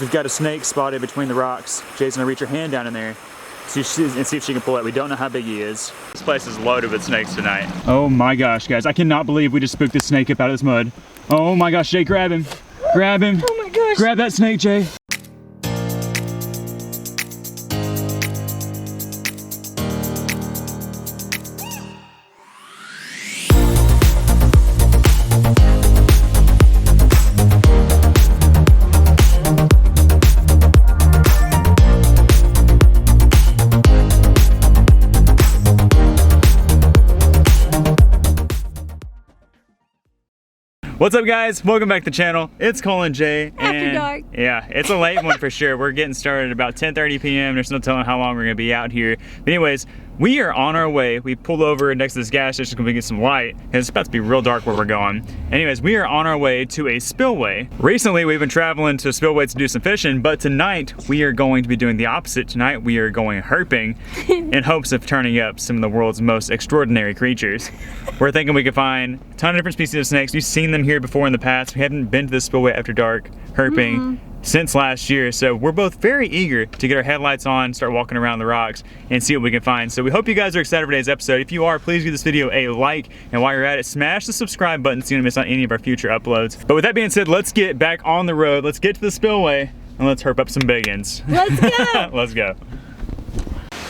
We've got a snake spotted between the rocks. Jay's gonna reach her hand down in there and see if she can pull it. We don't know how big he is. This place is loaded with snakes tonight. Oh my gosh, guys. I cannot believe we just spooked this snake up out of this mud. Oh my gosh, Jay, grab him. Grab him. Oh my gosh. Grab that snake, Jay. What's up, guys? Welcome back to the channel. It's Cole and Jay. After dark. Yeah, it's a late one for sure. We're getting started at about 10:30 p.m. There's no telling how long we're gonna be out here. But anyways, we are on our way. We pulled over next to this gas station so we can get some light. And it's about to be real dark where we're going. Anyways, we are on our way to a spillway. Recently, we've been traveling to spillways to do some fishing, but tonight we are going to be doing the opposite. Tonight we are going herping in hopes of turning up some of the world's most extraordinary creatures. We're thinking we could find a ton of different species of snakes. We've seen them here before in the past. We haven't been to this spillway after dark herping since last year, so we're both very eager to get our headlights on, start walking around the rocks, and see what we can find. So we hope you guys are excited for today's episode. If you are, please give this video a like, and while you're at it, smash the subscribe button so you don't miss on any of our future uploads. But with that being said, let's get back on the road. Let's get to the spillway, and let's herp up some biggins. Let's go! Let's go.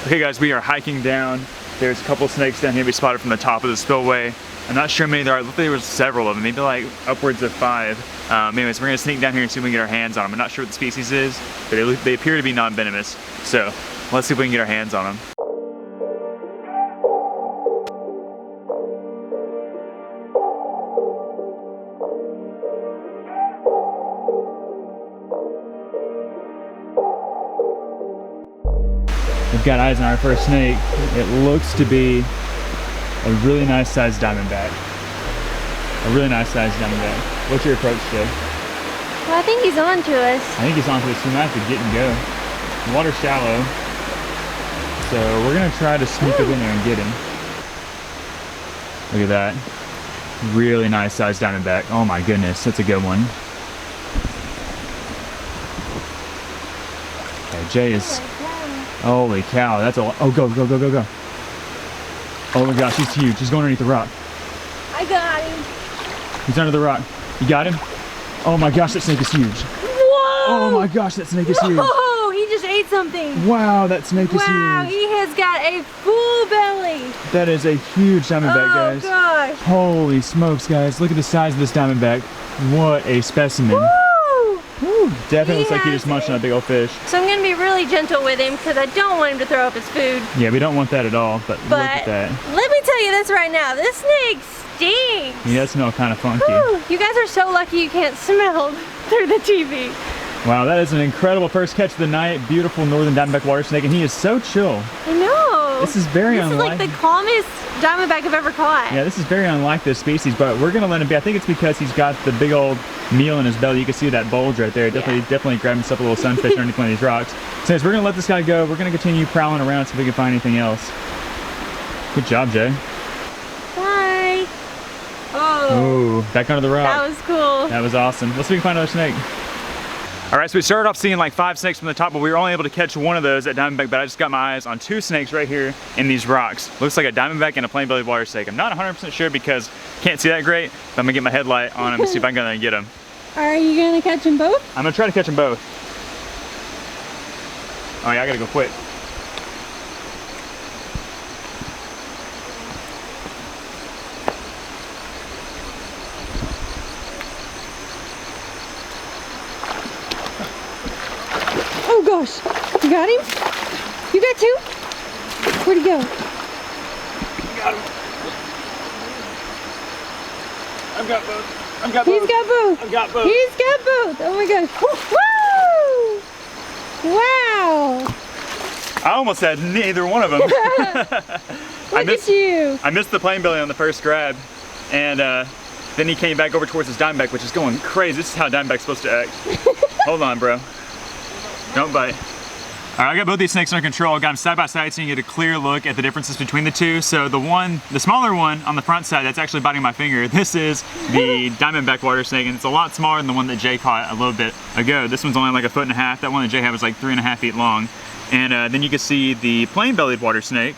Okay guys, we are hiking down. There's a couple of snakes down here we spotted from the top of the spillway. I'm not sure how many there are. Look, there was several of them, maybe like upwards of 5. Anyways, we're gonna sneak down here and see if we can get our hands on them. I'm not sure what the species is, but they appear to be non-venomous. So let's see if we can get our hands on them. We've got eyes on our first snake. It looks to be a really nice sized diamondback. A really nice sized diamondback. What's your approach, Jay? Well, I think he's on to us. I think he's on to us. We might have to get and go. The water's shallow, so we're gonna try to sneak up in there and get him. Look at that. Really nice sized diamondback. Oh my goodness, that's a good one. Okay, Jay is, holy cow, that's a, oh, go, go, go, go, go. Oh my gosh, he's huge. He's going underneath the rock. I got him. He's under the rock. You got him? Oh my gosh, that snake is huge. Whoa! Oh my gosh, that snake is huge. Whoa! He just ate something. Wow, that snake is Wow, huge. he has got a full belly. That is a huge diamondback, guys. Oh gosh. Holy smokes, guys. Look at the size of this diamondback. What a specimen. Woo! Woo. Definitely looks like he has just munched on a big old fish. So I'm gonna be really gentle with him because I don't want him to throw up his food. Yeah, we don't want that at all, but look at that. Let me tell you this right now, this snake stinks. He does smell kind of funky. Whew, you guys are so lucky you can't smell through the TV. Wow, that is an incredible first catch of the night. Beautiful northern diamondback water snake, and he is so chill. I know. This is very This is like the calmest diamondback I've ever caught. Yeah, this is very unlike this species, but we're gonna let him be. I think it's because he's got the big old meal in his belly. You can see that bulge right there. Definitely grabbing himself a little sunfish underneath one of these rocks. So we're gonna let this guy go. We're gonna continue prowling around see if we can find anything else. Good job, Jay. Bye. Oh. Ooh, back under the rock. That was cool. That was awesome. Let's see if we can find another snake. All right, so we started off seeing like 5 snakes from the top, but we were only able to catch one of those at diamondback, but I just got my eyes on 2 snakes right here in these rocks. Looks like a diamondback and a plain-bellied water snake. I'm not 100% sure because can't see that great, but I'm gonna get my headlight on them and see if I can get them. Are you gonna catch them both? I'm gonna try to catch them both. Oh yeah, I gotta go quick. Oh gosh, you got him? You got 2? Where'd he go? Got him. I've got both. I've got both. He's got both. I've got both. He's got both. Oh my gosh. Woo! Wow. I almost had neither one of them. Look at you. I missed the plain belly on the first grab, and then he came back over towards his diamondback, which is going crazy. This is how a diamondback's supposed to act. Hold on, bro. Don't bite. All right, I got both these snakes under control. I got them side by side so you can get a clear look at the differences between the two. So the smaller one on the front side that's actually biting my finger, this is the diamondback water snake, and it's a lot smaller than the one that Jay caught a little bit ago. This one's only like 1.5 feet. That one that Jay had was like 3.5 feet long. And then you can see the plain-bellied water snake.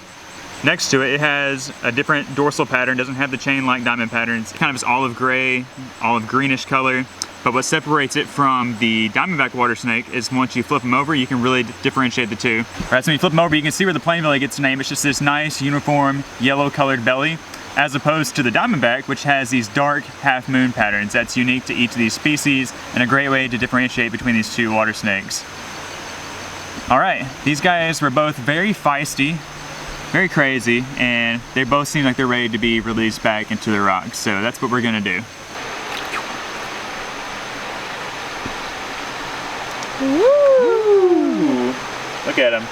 Next to it, it has a different dorsal pattern, doesn't have the chain-like diamond patterns. Kind of this olive gray, olive greenish color. But what separates it from the diamondback water snake is once you flip them over, you can really differentiate the two. All right, so when you flip them over, you can see where the plain belly gets its name. It's just this nice, uniform, yellow-colored belly, as opposed to the diamondback, which has these dark half-moon patterns. That's unique to each of these species, and a great way to differentiate between these two water snakes. All right, these guys were both very feisty, very crazy, and they both seem like they're ready to be released back into the rocks. So that's what we're gonna do. Woo! Look at him.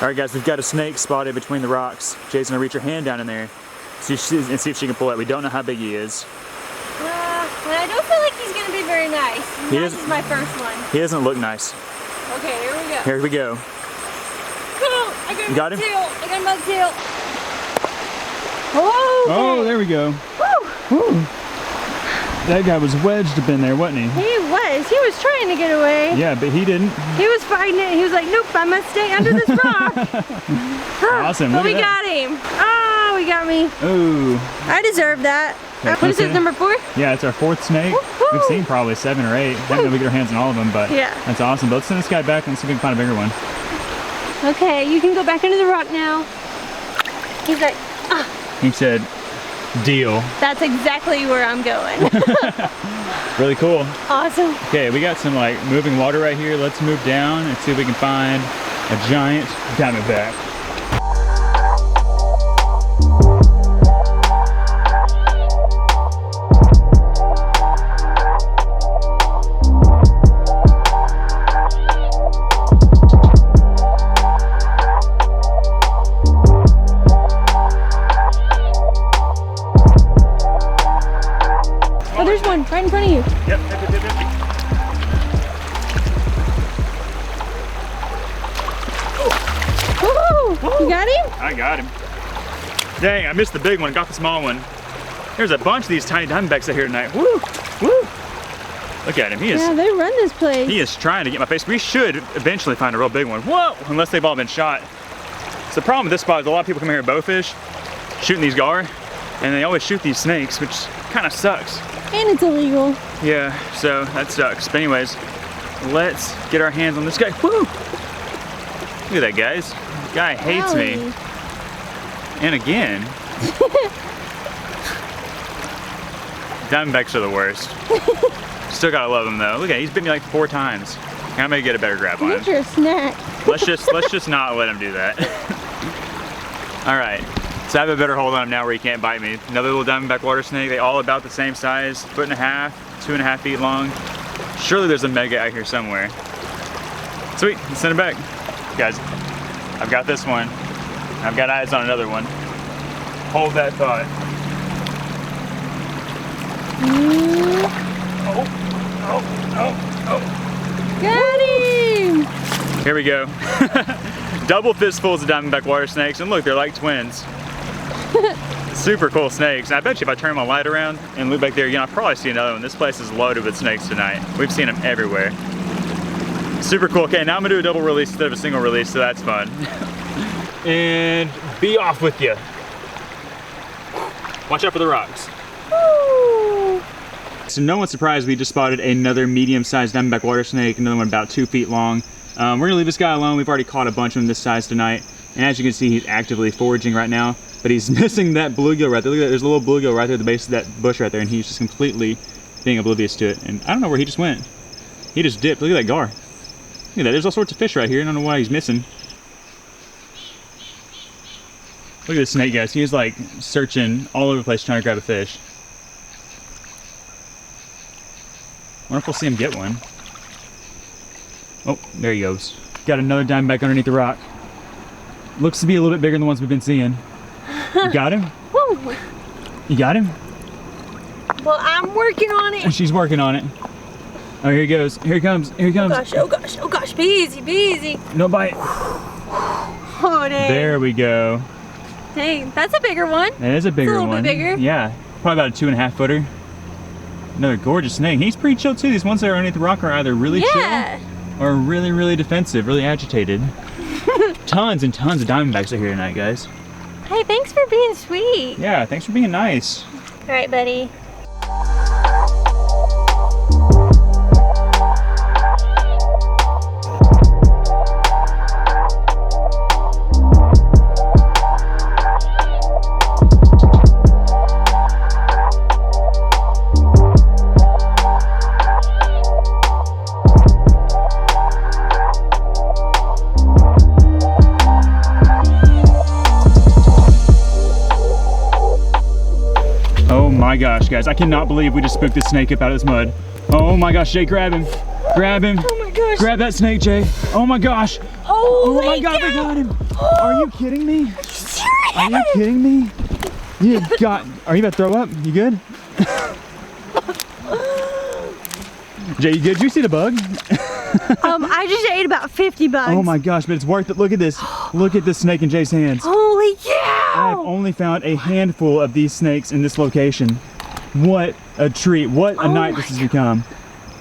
All right, guys, we've got a snake spotted between the rocks. Jay's gonna reach her hand down in there and see if she can pull it. We don't know how big he is. And I don't feel like he's gonna be very nice. This is my first one. He doesn't look nice. Okay, here we go. Here we go. Cool! I got him? I got him by the tail. Oh! Okay. Oh, there we go. Woo! Woo. That guy was wedged up in there, wasn't he? He was. He was trying to get away. Yeah, but he didn't. He was fighting it. He was like, nope, I must stay under this rock. Awesome. But we got him. Oh, he got me. Ooh. I deserve that. Okay. What is this, number 4? Yeah, it's our 4th snake. We've seen probably 7 or 8. Haven't been able to get our hands on all of them, but yeah, that's awesome. But let's send this guy back and see if we can find a bigger one. Okay, you can go back under the rock now. He's like, He said, deal. That's exactly where I'm going. Really cool. Awesome. Okay, we got some like moving water right here. Let's move down and see if we can find a giant diamondback. Oh, there's one right in front of you. Yep. Woohoo! You got him? I got him. Dang, I missed the big one, got the small one. There's a bunch of these tiny diamondbacks out here tonight. Woo! Woo! Look at him, he is. Yeah, they run this place. He is trying to get my face. We should eventually find a real big one. Whoa! Unless they've all been shot. So the problem with this spot is a lot of people come here and bowfish, shooting these gar, and they always shoot these snakes, which kind of sucks. And it's illegal. Yeah, so that sucks. But anyways, let's get our hands on this guy. Woo! Look at that, guys. The guy hates me. And again. Diamondbacks are the worst. Still gotta love him though. Look at him, he's bit me like 4 times. I'm gonna get a better grab on him. Get your snack. Let's just not let him do that. All right, so I have a better hold on him now where he can't bite me. Another little diamondback water snake. They all about the same size, 1.5 feet, 2.5 feet long. Surely there's a mega out here somewhere. Sweet, let's send it back. Guys, I've got this one. I've got eyes on another one. Hold that thought. Oh. Got him! Here we go. Double fistfuls of diamondback water snakes, and look, they're like twins. Super cool snakes. And I bet you if I turn my light around and look back there again, I'll probably see another one. This place is loaded with snakes tonight. We've seen them everywhere. Super cool. Okay, now I'm gonna do a double release instead of a single release, so that's fun. And be off with you. Watch out for the rocks. Woo! So no one's surprised we just spotted another medium-sized diamondback water snake, another one about 2 feet long. We're gonna leave this guy alone. We've already caught a bunch of them this size tonight. And as you can see, he's actively foraging right now, but he's missing that bluegill right there. Look at that, there's a little bluegill right there at the base of that bush right there, and he's just completely being oblivious to it. And I don't know where he just went. He just dipped. Look at that gar. Look at that, there's all sorts of fish right here. I don't know why he's missing. Look at this snake, guys. He's like searching all over the place trying to grab a fish. I wonder if we'll see him get one. Oh, there he goes. Got another diamondback underneath the rock. Looks to be a little bit bigger than the ones we've been seeing. You got him? Woo! You got him? Well, I'm working on it. She's working on it. Oh, here he goes. Here he comes. Here he comes. Oh gosh, oh gosh, oh gosh. Be easy, be easy. No bite. Oh, dang. There we go. Dang, that's a bigger one. That is a bigger little one. bit bigger. Yeah, probably about a 2.5 footer. Another gorgeous snake. He's pretty chill too. These ones that are underneath the rock are either really chill or really, really defensive, really agitated. Tons and tons of diamondbacks are here tonight, guys. Hey, thanks for being sweet. Yeah, thanks for being nice. All right, buddy. Oh my gosh, guys, I cannot believe we just spooked this snake up out of this mud. Oh my gosh, Jay, grab him. Grab him. Oh my gosh. Grab that snake, Jay. Oh my gosh. Holy Oh my God, cow. we got him. Are you kidding me? Are you kidding me? You got, are you about to throw up? You good? Jay, you good? Did you see the bug? I just ate about 50 bugs. Oh my gosh, but it's worth it. Look at this. Look at this snake in Jay's hands. Holy I have cow. only found a handful of these snakes in this location. What a treat. What a night this has become.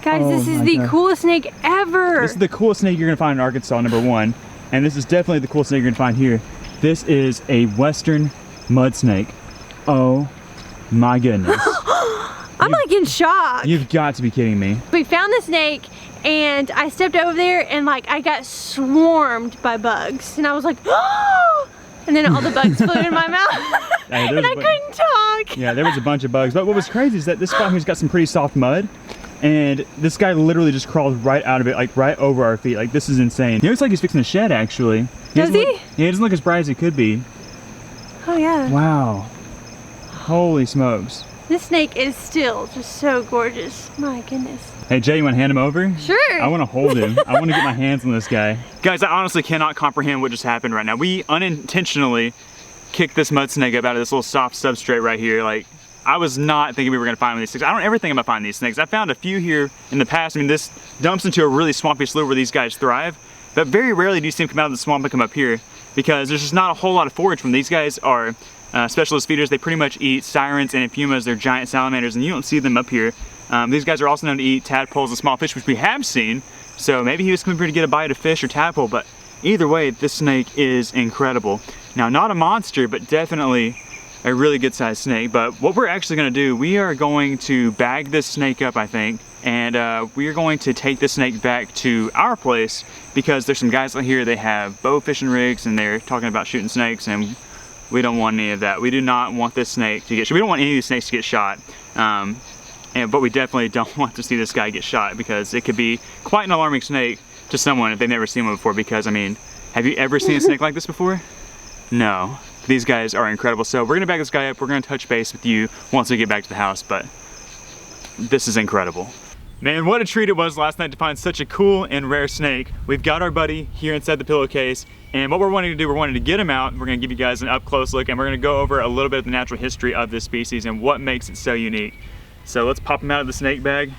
Guys, Oh this is my the God. coolest snake ever. This is the coolest snake you're gonna find in Arkansas, number one. And this is definitely the coolest snake you're gonna find here. This is a western mud snake. Oh my goodness. I'm like in shock. You've got to be kidding me. We found the snake and I stepped over there and like I got swarmed by bugs. And I was like, oh! And then all the bugs flew in my mouth. Hey, And I couldn't talk. Yeah, there was a bunch of bugs. But what was crazy is that this spot here's got some pretty soft mud. And this guy literally just crawled right out of it, like right over our feet. Like, this is insane. He looks like he's fixing a shed, actually. Does doesn't he? Look, yeah, he doesn't look as bright as he could be. Oh yeah. Wow. Holy smokes. This snake is still just so gorgeous. My goodness. Hey, Jay, you want to hand him over? Sure. I want to hold him. I want to get my hands on this guy. Guys, I honestly cannot comprehend what just happened right now. We unintentionally kicked this mud snake up out of this little soft substrate right here. Like, I was not thinking we were gonna find one of these snakes. I don't ever think I'm gonna find these snakes. I found a few here in the past. I mean, this dumps into a really swampy slough where these guys thrive, but very rarely do you see them come out of the swamp and come up here because there's just not a whole lot of forage from. These guys are specialist feeders. They pretty much eat sirens and amphiumas. They're giant salamanders, and you don't see them up here. These guys are also known to eat tadpoles and small fish, which we have seen. So maybe he was coming here to get a bite of fish or tadpole, but either way, this snake is incredible. Now, not a monster, but definitely a really good sized snake. But what we're actually gonna do, we are going to bag this snake up, I think, and we are going to take this snake back to our place because there's some guys out here, they have bow fishing rigs and they're talking about shooting snakes, and we don't want any of that. We do not want this snake to get shot. We don't want any of these snakes to get shot. But we definitely don't want to see this guy get shot because it could be quite an alarming snake to someone if they've never seen one before, because I mean, have you ever seen a snake like this before? No. These guys are incredible. So we're gonna back this guy up. We're gonna touch base with you once we get back to the house, but this is incredible. Man, what a treat it was last night to find such a cool and rare snake. We've got our buddy here inside the pillowcase, and what we're wanting to do, we're wanting to get him out. We're gonna give you guys an up close look, and we're gonna go over a little bit of the natural history of this species and what makes it so unique. So let's pop him out of the snake bag,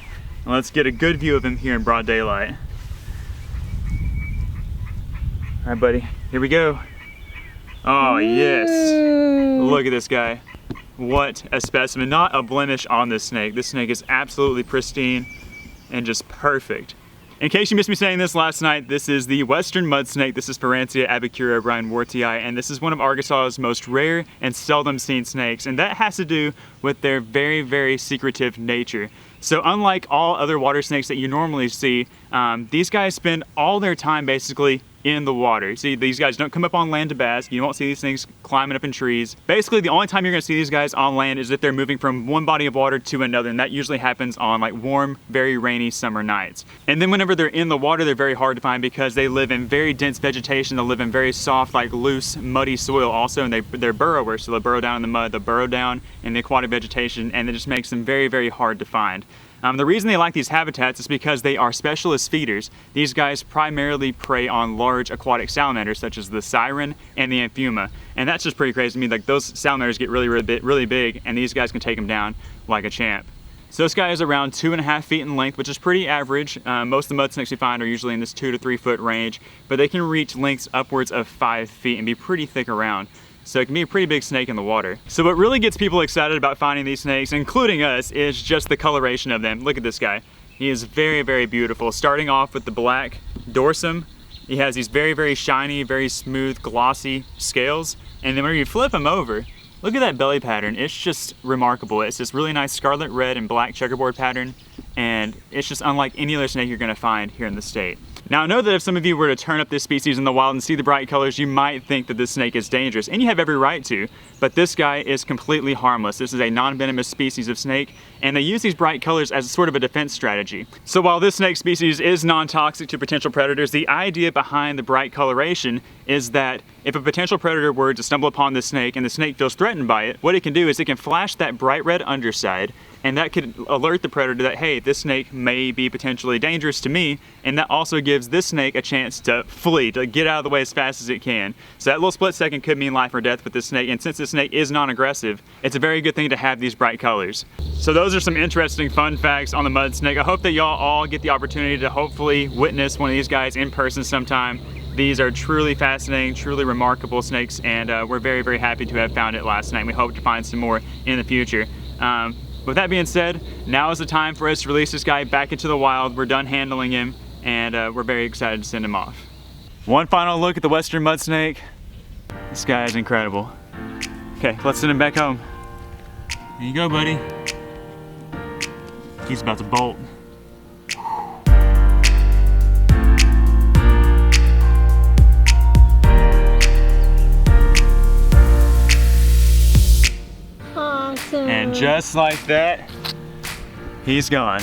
and let's get a good view of him here in broad daylight. All right, buddy, here we go. Oh, yes. Look at this guy. What a specimen. Not a blemish on this snake. This snake is absolutely pristine and just perfect. In case you missed me saying this last night, this is the western mud snake. This is Farantia abacura bryanwortii, and this is one of Arkansas's most rare and seldom seen snakes, and that has to do with their very, very secretive nature. So unlike all other water snakes that you normally see, these guys spend all their time basically in the water. See, these guys don't come up on land to bask. You won't see these things climbing up in trees. Basically, the only time you're gonna see these guys on land is if they're moving from one body of water to another, and that usually happens on like warm, very rainy summer nights. And then whenever they're in the water, they're very hard to find because they live in very dense vegetation. They live in very soft, like loose, muddy soil also, and they're burrowers, so they burrow down in the mud, they burrow down in the aquatic vegetation, and it just makes them very, very hard to find. The reason they like these habitats is because they are specialist feeders. These guys primarily prey on large aquatic salamanders such as the siren and the amphuma. And that's just pretty crazy to me. Like, those salamanders get really big, and these guys can take them down like a champ. So this guy is around 2.5 feet in length, which is pretty average. Most of the mud snakes we find are usually in this 2 to 3 foot range, but they can reach lengths upwards of 5 feet and be pretty thick around. So it can be a pretty big snake in the water. So what really gets people excited about finding these snakes, including us, is just the coloration of them. Look at this guy. He is very, very beautiful. Starting off with the black dorsum, he has these very, very shiny, very smooth, glossy scales. And then when you flip him over, look at that belly pattern. It's just remarkable. It's this really nice scarlet red and black checkerboard pattern, and it's just unlike any other snake you're gonna find here in the state. Now I know that if some of you were to turn up this species in the wild and see the bright colors, you might think that this snake is dangerous, and you have every right to, but this guy is completely harmless. This is a non-venomous species of snake, and they use these bright colors as sort of a defense strategy. So while this snake species is non-toxic to potential predators, the idea behind the bright coloration is that if a potential predator were to stumble upon this snake and the snake feels threatened by it, what it can do is it can flash that bright red underside, and that could alert the predator that, hey, this snake may be potentially dangerous to me, and that also gives this snake a chance to flee, to get out of the way as fast as it can. So that little split second could mean life or death with this snake, and since this snake is non-aggressive, it's a very good thing to have these bright colors. So those are some interesting fun facts on the mud snake. I hope that y'all all get the opportunity to hopefully witness one of these guys in person sometime. These are truly fascinating, truly remarkable snakes, and we're very, very happy to have found it last night. We hope to find some more in the future. With that being said, now is the time for us to release this guy back into the wild. We're done handling him, and we're very excited to send him off. One final look at the western mud snake. This guy is incredible. Okay, let's send him back home. Here you go, buddy. He's about to bolt. And just like that, he's gone.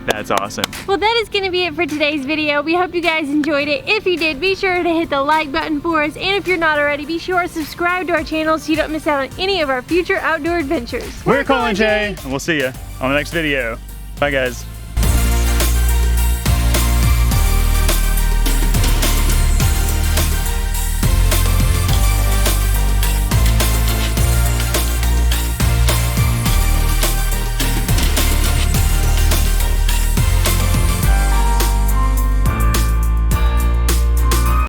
That's awesome. Well, that is going to be it for today's video. We hope you guys enjoyed it. If you did, be sure to hit the like button for us. And if you're not already, be sure to subscribe to our channel so you don't miss out on any of our future outdoor adventures. We're Cole and Jay, and we'll see you on the next video. Bye, guys.